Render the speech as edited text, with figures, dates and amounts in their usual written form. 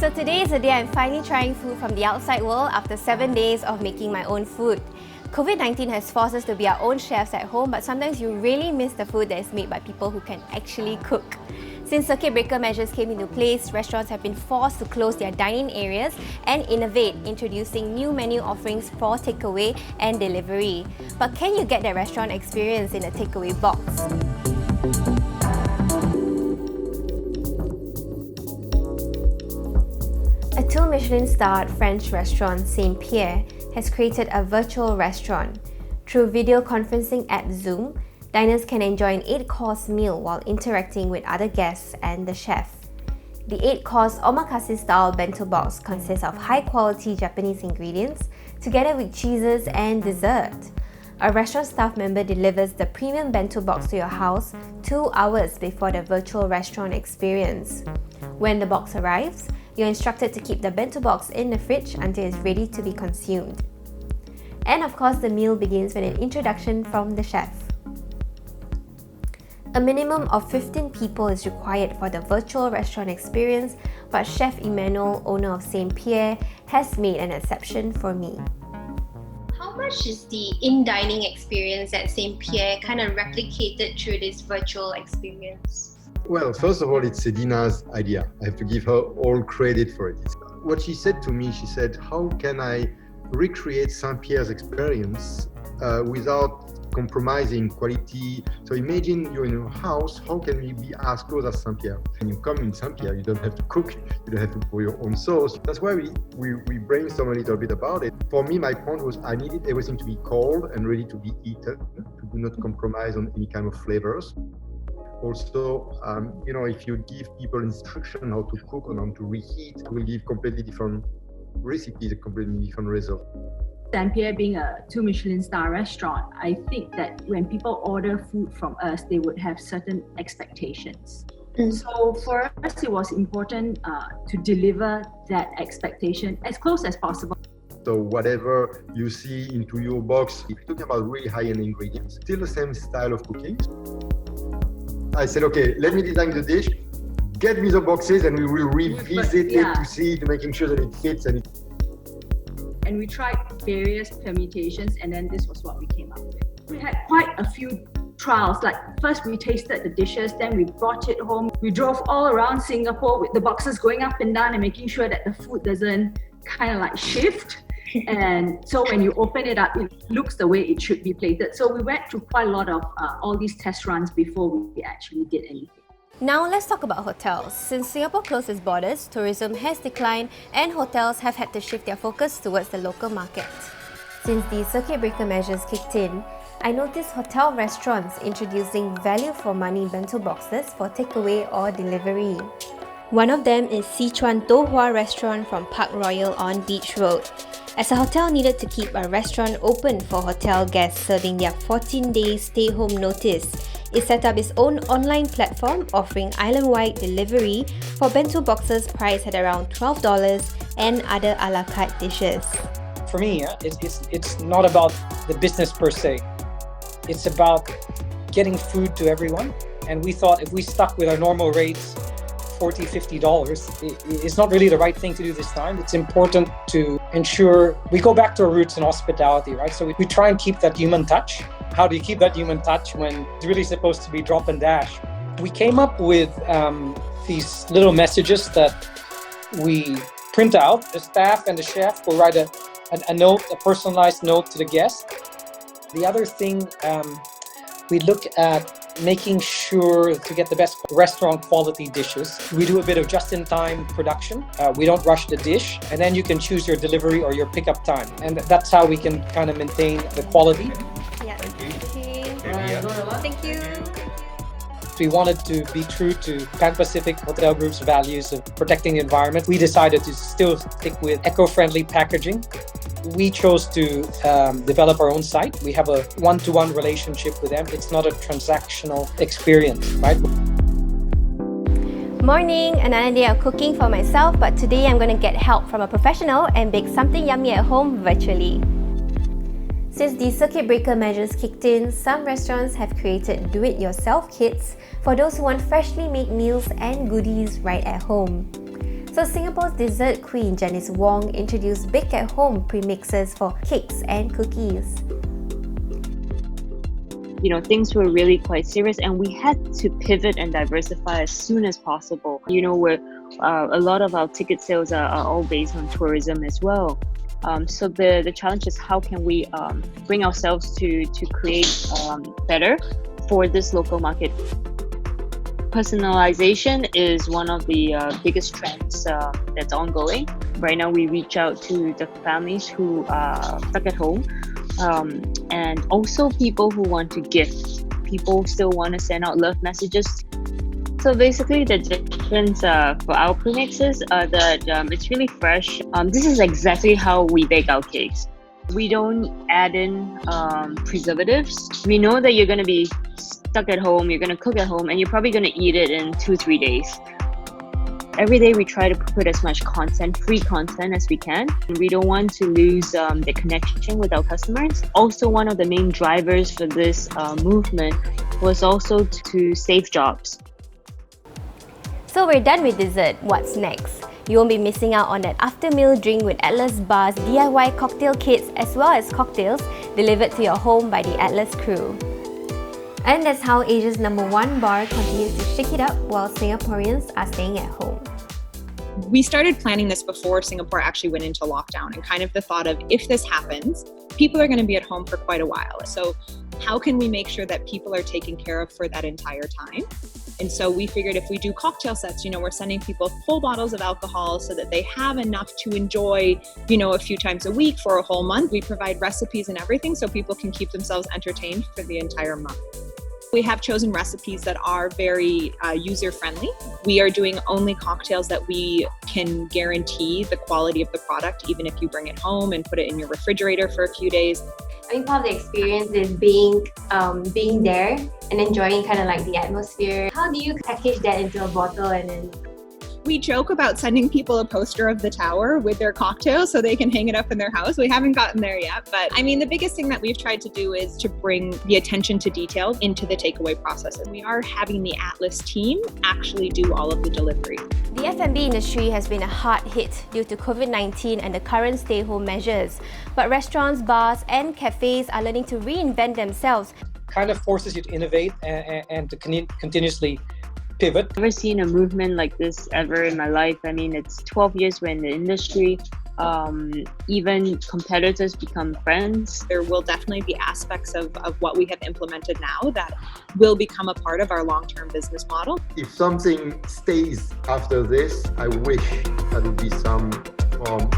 So today is the day I'm finally trying food from the outside world after 7 days of making my own food. COVID-19 has forced us to be our own chefs at home, but sometimes you really miss the food that is made by people who can actually cook. Since circuit breaker measures came into place, restaurants have been forced to close their dining areas and innovate, introducing new menu offerings for takeaway and delivery. But can you get that restaurant experience in a takeaway box? A 2 Michelin-starred French restaurant, St. Pierre, has created a virtual restaurant. Through video conferencing at Zoom, diners can enjoy an 8-course meal while interacting with other guests and the chef. The 8-course omakase-style bento box consists of high-quality Japanese ingredients together with cheeses and dessert. A restaurant staff member delivers the premium bento box to your house 2 hours before the virtual restaurant experience. When the box arrives, you're instructed to keep the bento box in the fridge until it's ready to be consumed. And of course, the meal begins with an introduction from the chef. A minimum of 15 people is required for the virtual restaurant experience, but Chef Emmanuel, owner of St. Pierre, has made an exception for me. How much is the in-dining experience at St. Pierre kind of replicated through this virtual experience? Well, first of all, it's Sedina's idea. I have to give her all credit for it. What she said to me, she said, how can I recreate St. Pierre's experience without compromising quality? So imagine you're in your house, how can we be as close as St. Pierre? When you come in St. Pierre, you don't have to cook, you don't have to pour your own sauce. That's why we brainstorm a little bit about it. For me, my point was I needed everything to be cold and ready to be eaten, to do not compromise on any kind of flavors. Also, if you give people instruction how to cook and how to reheat, it will give completely different recipes, a completely different result. St. Pierre being a 2 Michelin star restaurant, I think that when people order food from us, they would have certain expectations. So for us, it was important to deliver that expectation as close as possible. So whatever you see into your box, if you're talking about really high-end ingredients, still the same style of cooking. I said, okay, let me design the dish, get me the boxes, and we will revisit it to see, making sure that it fits. And we tried various permutations, and then this was what we came up with. We had quite a few trials. Like first we tasted the dishes, then we brought it home. We drove all around Singapore with the boxes going up and down and making sure that the food doesn't kind of like shift. And so when you open it up, it looks the way it should be plated. So we went through quite a lot of all these test runs before we actually did anything. Now let's talk about hotels. Since Singapore closed its borders, tourism has declined and hotels have had to shift their focus towards the local market. Since the circuit breaker measures kicked in, I noticed hotel restaurants introducing value for money bento boxes for takeaway or delivery. One of them is Sichuan Tohua restaurant from Park Royal on Beach Road. As a hotel needed to keep a restaurant open for hotel guests serving their 14-day stay-home notice, it set up its own online platform offering island-wide delivery for bento boxes priced at around $12 and other a la carte dishes. For me, it's not about the business per se. It's about getting food to everyone. And we thought if we stuck with our normal rates, $40, $50, it's not really the right thing to do this time. It's important to ensure we go back to our roots in hospitality, right? So we try and keep that human touch. How do you keep that human touch when it's really supposed to be drop and dash? We came up with these little messages that we print out. The staff and the chef will write a note, a personalized note to the guest. The other thing, we look at making sure to get the best restaurant quality dishes. We do a bit of just-in-time production. We don't rush the dish, and then you can choose your delivery or your pickup time. And that's how we can kind of maintain the quality. Yeah. Thank you. We wanted to be true to Pan Pacific Hotel Group's values of protecting the environment. We decided to still stick with eco-friendly packaging. We chose to develop our own site. We have a one-to-one relationship with them. It's not a transactional experience, right? Morning, another day of cooking for myself, but today I'm going to get help from a professional and bake something yummy at home virtually. Since the circuit breaker measures kicked in, some restaurants have created do-it-yourself kits for those who want freshly made meals and goodies right at home. So Singapore's dessert queen Janice Wong introduced bake-at-home premixes for cakes and cookies. Things were really quite serious, and we had to pivot and diversify as soon as possible. Where a lot of our ticket sales are all based on tourism as well. So the challenge is how can we bring ourselves to create better for this local market. Personalization is one of the biggest trends that's ongoing. Right now, we reach out to the families who are stuck at home, and also people who want to gift. People still want to send out love messages. So basically, the difference for our premixes are that it's really fresh. This is exactly how we bake our cakes. We don't add in preservatives. We know that you're going to be stuck at home, you're going to cook at home, and you're probably going to eat it in 2-3 days. Every day we try to put as much free content as we can. We don't want to lose the connection with our customers. Also, one of the main drivers for this movement was also to save jobs. So we're done with dessert. What's next? You won't be missing out on that after-meal drink with Atlas Bar's DIY cocktail kits as well as cocktails delivered to your home by the Atlas crew. And that's how Asia's #1 bar continues to shake it up while Singaporeans are staying at home. We started planning this before Singapore actually went into lockdown, and kind of the thought of, if this happens, people are going to be at home for quite a while. So how can we make sure that people are taken care of for that entire time? And so we figured if we do cocktail sets, we're sending people full bottles of alcohol so that they have enough to enjoy, a few times a week for a whole month. We provide recipes and everything so people can keep themselves entertained for the entire month. We have chosen recipes that are very user-friendly. We are doing only cocktails that we can guarantee the quality of the product, even if you bring it home and put it in your refrigerator for a few days. I think part of the experience is being there and enjoying kind of like the atmosphere. How do you package that into a bottle and then? We joke about sending people a poster of the tower with their cocktail so they can hang it up in their house. We haven't gotten there yet, but the biggest thing that we've tried to do is to bring the attention to detail into the takeaway process. And we are having the Atlas team actually do all of the delivery. The F&B industry has been a hard hit due to COVID-19 and the current stay-home measures. But restaurants, bars and cafes are learning to reinvent themselves. Kind of forces you to innovate and to continuously pivot. I've never seen a movement like this ever in my life. It's 12 years we're in the industry. Even competitors become friends. There will definitely be aspects of what we have implemented now that will become a part of our long-term business model. If something stays after this, I wish that would be some form